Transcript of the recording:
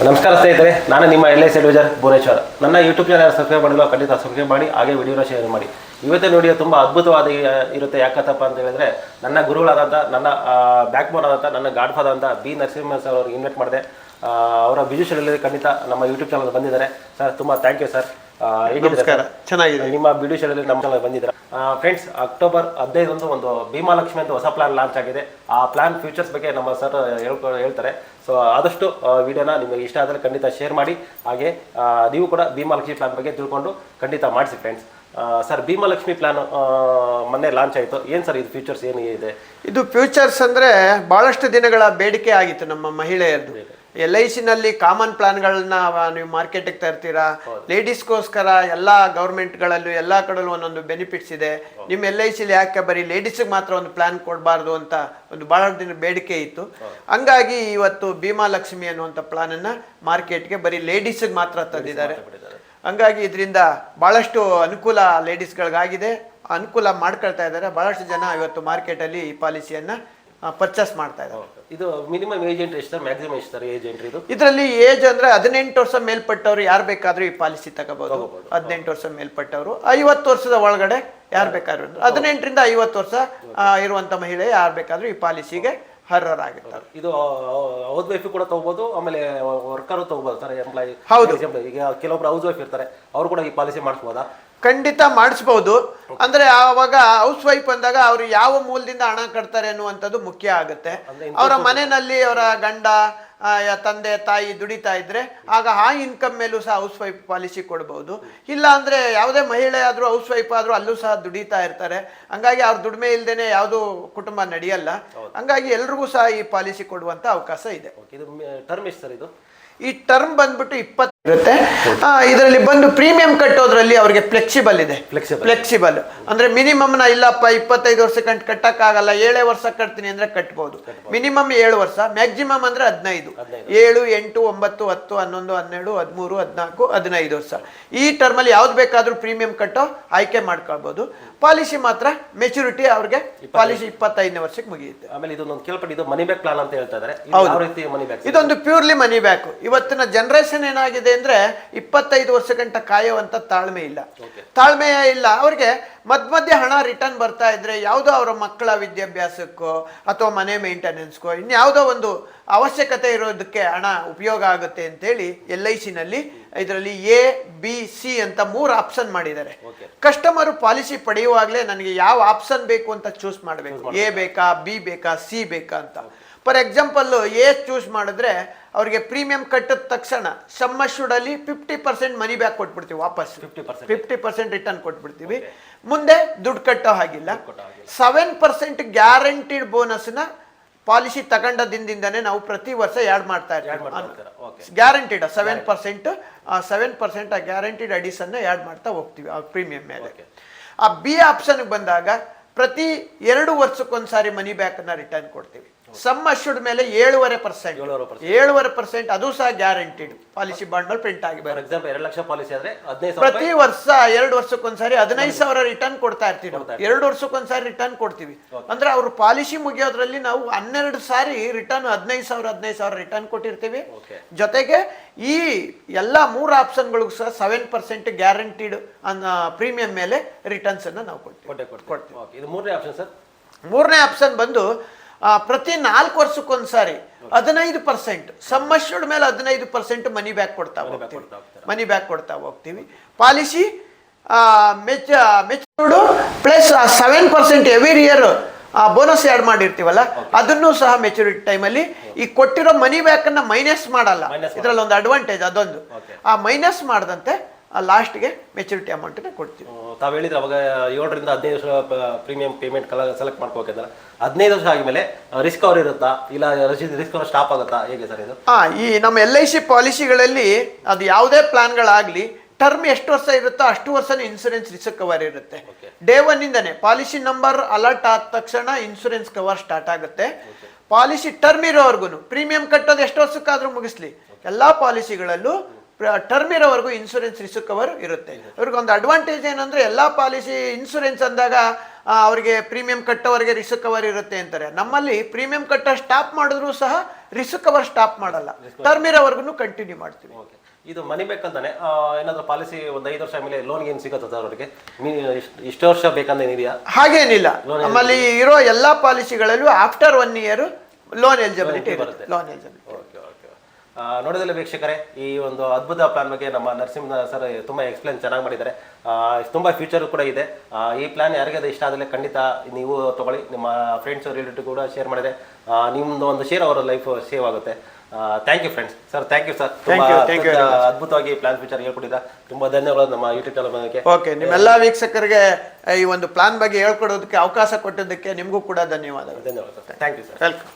ನಮಸ್ಕಾರ ಸ್ನೇಹಿತರೆ, ನಾನು ನಿಮ್ಮ LIC ಅಡ್ವೈಸರ್ ಭುವನೇಶ್ವರ್. ನನ್ನ ಯೂಟ್ಯೂಬ್ ಚಾನಲ್ ಸಬ್ಸ್ಕ್ರೈಬ್ ಮಾಡಿಲ್ಲ, ಖಂಡಿತ ಸಬ್ಸ್ಕ್ರೈಬ್ ಮಾಡಿ, ಹಾಗೆ ವಿಡಿಯೋನ ಶೇರ್ ಮಾಡಿ. ಇವತ್ತಿನ ವಿಡಿಯೋ ತುಂಬ ಅದ್ಭುತವಾದ ಇರುತ್ತೆ. ಯಾಕತ್ತಪ್ಪ ಅಂತ ಹೇಳಿದ್ರೆ, ನನ್ನ ಗುರುಗಳಾದಂಥ, ನನ್ನ ಬ್ಯಾಕ್ ಬೋನ್ ಆದಂಥ, ನನ್ನ ಗಾಡ್ ಫಾದರ್ ಅಂತ ಬಿ ನರಸಿಂಹ ಸರ್ ಅವ್ರಿಗೆ ಇನ್ವೈಟ್ ಮಾಡಿದೆ. ಅವರ ಬಿಜು ಶೈಲಿಯಲ್ಲಿ ಖಂಡಿತ ನಮ್ಮ ಯೂಟ್ಯೂಬ್ ಚಾನಲ್ ಬಂದಿದ್ದಾರೆ. ಸರ್ ತುಂಬ ಥ್ಯಾಂಕ್ ಯು ಸರ್. ನಮಸ್ಕಾರ, ಚೆನ್ನಾಗಿದೆ. ನಿಮ್ಮ ಬಿಡು ಶೈಲಿಯಲ್ಲಿ ನಮ್ಮ ಚಾನಲ್ ಬಂದಿದ್ದಾರೆ. ಫ್ರೆಂಡ್ಸ್, ಅಕ್ಟೋಬರ್ 15 ಒಂದು ಭೀಮಾಲಕ್ಷ್ಮಿ ಅಂತ ಹೊಸ ಪ್ಲಾನ್ ಲಾಂಚ್ ಆಗಿದೆ. ಆ ಪ್ಲಾನ್ ಫ್ಯೂಚರ್ಸ್ ಬಗ್ಗೆ ನಮ್ಮ ಸರ್ ಹೇಳ್ತಾರೆ. ಸೊ ಆದಷ್ಟು ವಿಡಿಯೋನ ನಿಮಗೆ ಇಷ್ಟ ಆದರೆ ಖಂಡಿತ ಶೇರ್ ಮಾಡಿ. ಹಾಗೆ ನೀವು ಕೂಡ ಭೀಮಾಲಕ್ಷ್ಮಿ ಪ್ಲಾನ್ ಬಗ್ಗೆ ತಿಳ್ಕೊಂಡು ಖಂಡಿತ ಮಾಡಿಸಿ ಫ್ರೆಂಡ್ಸ್. ಸರ್, ಭೀಮಾಲಕ್ಷ್ಮಿ ಪ್ಲಾನ್ ಮೊನ್ನೆ ಲಾಂಚ್ ಆಯಿತು. ಏನು ಸರ್ ಇದು ಫ್ಯೂಚರ್ಸ್ ಏನಿದೆ? ಇದು ಫ್ಯೂಚರ್ಸ್ ಅಂದರೆ ಭಾಳಷ್ಟು ದಿನಗಳ ಬೇಡಿಕೆ ಆಗಿತ್ತು ನಮ್ಮ ಮಹಿಳೆಯರದು. LICನಲ್ಲಿ ಕಾಮನ್ ಪ್ಲಾನ್ಗಳನ್ನ ನೀವು ಮಾರ್ಕೆಟಿಗೆ ತರ್ತೀರಾ. ಲೇಡೀಸ್ಗೋಸ್ಕರ ಎಲ್ಲ ಗೌರ್ಮೆಂಟ್ಗಳಲ್ಲೂ ಎಲ್ಲ ಕಡೆಯಲ್ಲೂ ಒಂದೊಂದು ಬೆನಿಫಿಟ್ಸ್ ಇದೆ. ನಿಮ್ಮ LICಲಿ ಯಾಕೆ ಬರೀ ಲೇಡೀಸಿಗೆ ಮಾತ್ರ ಒಂದು ಪ್ಲಾನ್ ಕೊಡಬಾರ್ದು ಅಂತ ಒಂದು ಭಾಳ ದಿನ ಬೇಡಿಕೆ ಇತ್ತು. ಹಂಗಾಗಿ ಇವತ್ತು ಭೀಮಾಲಕ್ಷ್ಮಿ ಅನ್ನುವಂಥ ಪ್ಲಾನನ್ನು ಮಾರ್ಕೆಟ್ಗೆ ಬರೀ ಲೇಡೀಸಿಗೆ ಮಾತ್ರ ತಂದಿದ್ದಾರೆ. ಹಂಗಾಗಿ ಇದರಿಂದ ಭಾಳಷ್ಟು ಅನುಕೂಲ ಲೇಡೀಸ್ಗಳಿಗಾಗಿದೆ, ಅನುಕೂಲ ಮಾಡ್ಕೊಳ್ತಾ ಇದ್ದಾರೆ. ಭಾಳಷ್ಟು ಜನ ಇವತ್ತು ಮಾರ್ಕೆಟಲ್ಲಿ ಈ ಪಾಲಿಸಿಯನ್ನು ಪರ್ಚೇಸ್ ಮಾಡ್ತಾ ಇದ್ದಾರೆ. ಇದು ಮಿನಿಮಮ್ ಏಜ್ ಎಂಟ್ರಿ ಎಷ್ಟು ಸರ್, ಮ್ಯಾಕ್ಸಿಮಮ್ ಎಷ್ಟು ಸರ್ ಏಜ್ ಎಂಟ್ರಿ? ಇದರಲ್ಲಿ ಏಜ್ ಅಂದ್ರೆ 18 ವರ್ಷ ಮೇಲ್ಪಟ್ಟವರು ಯಾರು ಬೇಕಾದ್ರೂ ಈ ಪಾಲಿಸಿ ತಗೋಬಹುದು. 18 ವರ್ಷ ಮೇಲ್ಪಟ್ಟವರು, 50 ವರ್ಷದ ಒಳಗಡೆ ಯಾರು ಬೇಕಾದ್ರೂ, 18ರಿಂದ 50 ವರ್ಷ ಇರುವಂತ ಮಹಿಳೆ ಯಾರು ಬೇಕಾದ್ರೂ ಈ ಪಾಲಿಸಿಗೆ ಅರ್ಹರಾಗಿರ್ತಾರೆ. ಇದು ಹೌಸ್ ವೈಫ್ ಕೂಡ ತಗೋಬಹುದು, ಆಮೇಲೆ ವರ್ಕರ್ ತಗೋಬಹುದು ಸರ್, ಎಂಪ್ಲಾಯಿ. ಹೌದು, ಈಗ ಕೆಲವೊಬ್ರು ಹೌಸ್ ವೈಫ್ ಇರ್ತಾರೆ, ಅವರು ಕೂಡ ಈ ಪಾಲಿಸಿ ಮಾಡಿಸ್ಬೋದಾ? ಖಂಡಿತ ಮಾಡಿಸ್ಬೋದು. ಅಂದ್ರೆ ಆವಾಗ ಹೌಸ್ ವೈಫ್ ಅಂದಾಗ ಅವ್ರು ಯಾವ ಮೂಲದಿಂದ ಹಣ ಕಟ್ತಾರೆ ಅನ್ನುವಂಥದ್ದು ಮುಖ್ಯ ಆಗುತ್ತೆ. ಅವರ ಮನೆಯಲ್ಲಿ ಅವರ ಗಂಡ ತಂದೆ ತಾಯಿ ದುಡಿತಾ ಇದ್ರೆ ಆಗ ಆ ಇನ್ಕಮ್ ಮೇಲೂ ಸಹ ಹೌಸ್ ವೈಫ್ ಪಾಲಿಸಿ ಕೊಡ್ಬೋದು. ಇಲ್ಲ ಅಂದ್ರೆ ಯಾವುದೇ ಮಹಿಳೆ ಆದ್ರೂ ಹೌಸ್ ವೈಫ್ ಆದ್ರೂ ಅಲ್ಲೂ ಸಹ ದುಡಿತಾ ಇರ್ತಾರೆ. ಹಂಗಾಗಿ ಅವ್ರ ದುಡಿಮೆ ಇಲ್ದೇನೆ ಯಾವುದು ಕುಟುಂಬ ನಡೆಯಲ್ಲ. ಹಂಗಾಗಿ ಎಲ್ರಿಗೂ ಸಹ ಈ ಪಾಲಿಸಿ ಕೊಡುವಂತ ಅವಕಾಶ ಇದೆ. ಇದು ಟರ್ಮ್ ಎಷ್ಟು ಸರ್? ಇದು ಈ ಟರ್ಮ್ ಬಂದ್ಬಿಟ್ಟು 20 ಇರುತ್ತೆ. ಇದರಲ್ಲಿ ಬಂದು ಪ್ರೀಮಿಯಂ ಕಟ್ಟೋದ್ರಲ್ಲಿ ಅವರಿಗೆ ಫ್ಲೆಕ್ಸಿಬಲ್ ಇದೆ. ಫ್ಲೆಕ್ಸಿಬಲ್ ಅಂದ್ರೆ ಮಿನಿಮಮ್ ಇಲ್ಲಪ್ಪ 25 ವರ್ಷ ಕಟ್ಟಕ್ಕಾಗಲ್ಲ, 7 ವರ್ಷ ಕಟ್ತೀನಿ ಅಂದ್ರೆ ಕಟ್ಬಹುದು. ಮಿನಿಮಮ್ 7 ವರ್ಷ, ಮ್ಯಾಕ್ಸಿಮಮ್ ಅಂದ್ರೆ 15, 7, 8, 9, 10, 11, 12, 13, 14, 15 ವರ್ಷ. ಈ ಟರ್ಮ್ ಅಲ್ಲಿ ಯಾವ್ದು ಬೇಕಾದ್ರೂ ಪ್ರೀಮಿಯಂ ಕಟ್ಟೋ ಆಯ್ಕೆ ಮಾಡ್ಕೊಳ್ಬಹುದು. ಪಾಲಿಸಿ ಮಾತ್ರ ಮೆಚುರಿಟಿ ಅವ್ರಿಗೆ ಪಾಲಿಸಿ 25ನೇ ವರ್ಷಕ್ಕೆ ಮುಗಿಯುತ್ತೆ. ಆಮೇಲೆ ಇದೊಂದು ಕೇಳ್ಪಟ್ಟಿದ್ದು ಮನಿ ಬ್ಯಾಕ್ ಪ್ಲಾನ್ ಅಂತ ಹೇಳ್ತಾ ಇದ್ದಾರೆ. ಯಾವ ರೀತಿ ಮನಿ ಬ್ಯಾಕ್? ಇದೊಂದು ಪ್ಯೂರ್ಲಿ ಮನಿ ಬ್ಯಾಕ್. ಇವತ್ತಿನ ಜನರೇಷನ್ ಏನಾಗಿದೆ ಅಂದ್ರೆ 25 ವರ್ಷ ಗಂಟ ಕಾಯುವಂತ ತಾಳ್ಮೆ ಇಲ್ಲ. ಅವ್ರಿಗೆ ಮಧ್ಯ ಹಣ ರಿಟರ್ನ್ ಬರ್ತಾ ಇದ್ರೆ ಯಾವುದೋ ಅವರ ಮಕ್ಕಳ ವಿದ್ಯಾಭ್ಯಾಸಕ್ಕೋ ಅಥವಾ ಮನೆ ಮೇಂಟೆನೆನ್ಸ್ಗೋ ಇನ್ಯಾವುದೋ ಒಂದು ಅವಶ್ಯಕತೆ ಇರೋದಕ್ಕೆ ಹಣ ಉಪಯೋಗ ಆಗುತ್ತೆ ಅಂತೇಳಿ LICನಲ್ಲಿ ಇದರಲ್ಲಿ ABC ಅಂತ 3 ಆಪ್ಷನ್ ಮಾಡಿದ್ದಾರೆ. ಕಸ್ಟಮರ್ ಪಾಲಿಸಿ ಪಡೆಯುವಾಗಲೇ ನನಗೆ ಯಾವ ಆಪ್ಷನ್ ಬೇಕು ಅಂತ ಚೂಸ್ ಮಾಡಬೇಕು. A ಬೇಕಾ, B ಬೇಕಾ, C ಬೇಕಾ ಅಂತ. ಫಾರ್ ಎಕ್ಸಾಂಪಲ್ A ಚೂಸ್ ಮಾಡಿದ್ರೆ ಅವ್ರಿಗೆ ಪ್ರೀಮಿಯಂ ಕಟ್ಟಿದ ತಕ್ಷಣ ಸಮ್ ಅಶ್ಯೂರ್ಡ್ ಅಲ್ಲಿ 50% ಮನಿ ಬ್ಯಾಕ್ ಕೊಟ್ಬಿಡ್ತೀವಿ. ವಾಪಸ್ 50% ರಿಟರ್ನ್ ಕೊಟ್ಬಿಡ್ತೀವಿ. ಮುಂದೆ ದುಡ್ಡು ಕಟ್ಟೋ ಹಾಗಿಲ್ಲ. 7% ಗ್ಯಾರಂಟಿಡ್ ಬೋನಸ್ನ ಪಾಲಿಸಿ ತಗೊಂಡದಿಂದನೇ ನಾವು ಪ್ರತಿ ವರ್ಷ ಆ್ಯಡ್ ಮಾಡ್ತಾ ಇರ್ತೀವಿ. ಗ್ಯಾರಂಟಿಡ್ 7% ಆ ಗ್ಯಾರಂಟಿಡ್ ಅಡಿಷನ್ ಆ್ಯಡ್ ಮಾಡ್ತಾ ಹೋಗ್ತೀವಿ ಆ ಪ್ರೀಮಿಯಂ ಮೇಲೆ. ಆ B ಆಪ್ಷನ್ಗೆ ಬಂದಾಗ ಪ್ರತಿ 2 ವರ್ಷಕ್ಕೊಂದ್ಸಾರಿ ಮನಿ ಬ್ಯಾಕ್ ಅನ್ನ ರಿಟರ್ನ್ ಕೊಡ್ತೀವಿ. ಸಮ್ ಅಶ್ಯೂರ್ಡ್ ಮೇಲೆ 7.5%, ಅದು ಸಹ ಗ್ಯಾರಂಟಿಡ್ ಪಾಲಿಸಿ ಬಾಂಡ್ ಮೇಲೆ ಪ್ರಿಂಟ್ ಆಗಿ. ಫಾರ್ ಎಕ್ಸಾಂಪಲ್ 2 ಲಕ್ಷ ಪಾಲಿಸಿ ಆದ್ರೆ ಪ್ರತಿ ವರ್ಷ 2 ವರ್ಷಕ್ಕೊಂದ್ಸಾರಿ 15,000 ರಿಟರ್ನ್ ಕೊಡ್ತಾ ಇರ್ತೀವಿ. 2 ವರ್ಷಕ್ಕೊಂದ್ಸಾರಿ ರಿಟರ್ನ್ ಕೊಡ್ತೀವಿ. ಅಂದ್ರೆ ಅವ್ರ ಪಾಲಿಸಿ ಮುಗಿಯೋದ್ರಲ್ಲಿ ನಾವು 12 ಸಾರಿ ರಿಟರ್ನ್ 15,000 ರಿಟರ್ನ್ ಕೊಟ್ಟಿರ್ತೀವಿ. ಜೊತೆಗೆ ಈ ಎಲ್ಲ 3 ಆಪ್ಷನ್ಗಳಿಗೂ ಸಹ 7% ಗ್ಯಾರಂಟಿಡ್ ಪ್ರೀಮಿಯಂ ಮೇಲೆ ರಿಟರ್ನ್ಸ್ ಅನ್ನ ನಾವು ಕೊಡ್ತೀವಿ. ಇದು 3ನೇ ಆಪ್ಷನ್ ಸರ್. 3ನೇ ಆಪ್ಷನ್ ಬಂದು ಪ್ರತಿ 4 ವರ್ಷಕ್ಕೊಂದ್ಸಾರಿ 15% ಸಮ್ ಅಶ್ಯೂರ್ಡ್ ಮೇಲೆ 15% ಮನಿ ಬ್ಯಾಕ್ ಕೊಡ್ತಾ ಹೋಗ್ತೀವಿ. Policy matured plus 7% every year bonus add ಮಾಡಿರ್ತೀವಲ್ಲ, ಅದನ್ನು ಸಹ ಮೆಚುರಿಟಿ ಟೈಮಲ್ಲಿ ಈ ಕೊಟ್ಟಿರೋ ಮನಿ ಬ್ಯಾಕ್ ಅನ್ನ ಮೈನಸ್ ಮಾಡಲ್ಲ. ಇದರಲ್ಲಿ ಒಂದು ಅಡ್ವಾಂಟೇಜ್ ಅದೊಂದು. ಆ ಮೈನಸ್ ಮಾಡದಂತೆ ಲಾಸ್ಟ್ಗೆ ಮೆಚುರಿಟಿ ಅಮೌಂಟ್ ಕೊಡ್ತೀವಿ. ತಾವು ಹೇಳಿದ್ರೆ ಅವಾಗ 7ರಿಂದ 15 ವರ್ಷ ಪ್ರೀಮಿಯಂ ಪೇಮೆಂಟ್ ಸೆಲೆಕ್ಟ್ ಮಾಡ್ಕೋಬೇಕಂದ್ರೆ 15 ವರ್ಷ ಆದ್ಮೇಲೆ ರಿಸ್ಕ್ ಅವರ್ ಇರುತ್ತಾ, ಇಲ್ಲ ರಿಸ್ಕ್ ಅವರ್ ಸ್ಟಾಪ್ ಆಗುತ್ತಾ, ಹೇಗೆ ಸರ್ ಇದು? ಈ ನಮ್ಮ LIC ಪಾಲಿಸಿಗಳಲ್ಲಿ ಅದು ಯಾವುದೇ ಪ್ಲಾನ್ಗಳಾಗ್ಲಿ ಟರ್ಮ್ ಎಷ್ಟು ವರ್ಷ ಇರುತ್ತೋ ಅಷ್ಟು ವರ್ಷ ಇನ್ಸೂರೆನ್ಸ್ ರಿಸ್ಕ್ ಕವರ್ ಇರುತ್ತೆ. ಡೇ 1 ಇಂದನೇ ಪಾಲಿಸಿ ನಂಬರ್ ಅಲರ್ಟ್ ಆದ ತಕ್ಷಣ ಇನ್ಸೂರೆನ್ಸ್ ಕವರ್ ಸ್ಟಾರ್ಟ್ ಆಗುತ್ತೆ. ಪಾಲಿಸಿ ಟರ್ಮ್ ಇರೋವರೆಗೂ ಪ್ರೀಮಿಯಂ ಕಟ್ಟೋದು ಎಷ್ಟು ವರ್ಷಕ್ಕಾದ್ರೂ ಮುಗಿಸ್ಲಿ, ಎಲ್ಲಾ ಪಾಲಿಸಿಗಳಲ್ಲೂ ಟರ್ಮ್ ಇರೋವರೆಗೂ ಇನ್ಸೂರೆನ್ಸ್ ರಿಸ್ಕ್ ಕವರ್ ಇರುತ್ತೆ. ಅವ್ರಿಗೆ ಒಂದು ಅಡ್ವಾಂಟೇಜ್ ಏನಂದ್ರೆ ಎಲ್ಲಾ ಪಾಲಿಸಿ ಇನ್ಸೂರೆನ್ಸ್ ಅಂದಾಗ ಅವರಿಗೆ ಪ್ರೀಮಿಯಂ ಕಟ್ಟೋವರೆಗೆ ರಿಸ್ಕ್ ಕವರ್ ಇರುತ್ತೆ ಅಂತಾರೆ. ನಮ್ಮಲ್ಲಿ ಪ್ರೀಮಿಯಂ ಕಟ್ಟ ಸ್ಟಾಪ್ ಮಾಡಿದ್ರು ಸಹ ರಿಸ್ಕ್ ಕವರ್ ಸ್ಟಾಪ್ ಮಾಡಲ್ಲ, ಟರ್ಮ್ ಇರೋವರೆಗೂ ಕಂಟಿನ್ಯೂ ಮಾಡ್ತೀವಿ. ಓಕೆ, ಇದು ಮನಿ ಬೇಕಂತಾನೆ ಏನಾದರೂ ಪಾಲಿಸಿ ಒಂದು 5 ವರ್ಷ ಆಮೇಲೆ ಲೋನ್ ಏನು ಸಿಗುತ್ತೆ ಸರ್ ಅವರಿಗೆ? ಇಷ್ಟು ವರ್ಷ ಬೇಕಂದೇನಿದೆಯಾ? ಹಾಗೇನಿಲ್ಲ, ನಮ್ಮಲ್ಲಿ ಇರೋ ಎಲ್ಲಾ ಪಾಲಿಸಿಗಳಲ್ಲೂ ಆಫ್ಟರ್ 1 ಇಯರ್ ಲೋನ್ ಎಲಿಜಿಬಿಲಿಟಿ ಬರುತ್ತೆ. Loan eligibility. Okay okay. ನೋಡಿದಲ್ಲಿ ವೀಕ್ಷಕರೇ, ಈ ಒಂದು ಅದ್ಭುತ ಪ್ಲಾನ್ ಬಗ್ಗೆ ನಮ್ಮ ನರಸಿಂಹ ಸರ್ ತುಂಬ ಎಕ್ಸ್ಪ್ಲೇನ್ ಚೆನ್ನಾಗಿ ಮಾಡಿದ್ದಾರೆ. ತುಂಬ ಫ್ಯೂಚರ್ ಕೂಡ ಇದೆ. ಈ ಪ್ಲಾನ್ ಯಾರಿಗಾದ್ರೂ ಇಷ್ಟ ಆದರೆ ಖಂಡಿತ ನೀವು ತಗೊಳ್ಳಿ, ನಿಮ್ಮ ಫ್ರೆಂಡ್ಸ್ ರಿಲೇಟಿವ್ ಕೂಡ ಶೇರ್ ಮಾಡಿದರೆ ನಿಮ್ಮದು ಒಂದು ಶೇರ್ ಅವರ ಲೈಫ್ ಸೇವ್ ಆಗುತ್ತೆ. Thank you friends. Sir thank you sir, ಅದ್ಭುತವಾಗಿ ಪ್ಲಾನ್ ಫ್ಯೂಚರ್ ಹೇಳ್ಕೊಟ್ಟಿದ್ದ. ತುಂಬ ಧನ್ಯವಾದ ನಮ್ಮ ಯೂಟ್ಯೂಬ್ ಚಾನಲ್ ಬಗ್ಗೆ. ಓಕೆ, ನಿಮ್ಮೆಲ್ಲ ವೀಕ್ಷಕರಿಗೆ ಈ ಒಂದು ಪ್ಲಾನ್ ಬಗ್ಗೆ ಹೇಳ್ಕೊಡೋದಕ್ಕೆ ಅವಕಾಶ ಕೊಟ್ಟಿದ್ದಕ್ಕೆ ನಿಮಗೂ ಕೂಡ ಧನ್ಯವಾದಗಳು. ಧನ್ಯವಾದ sir, thank you sir. Welcome.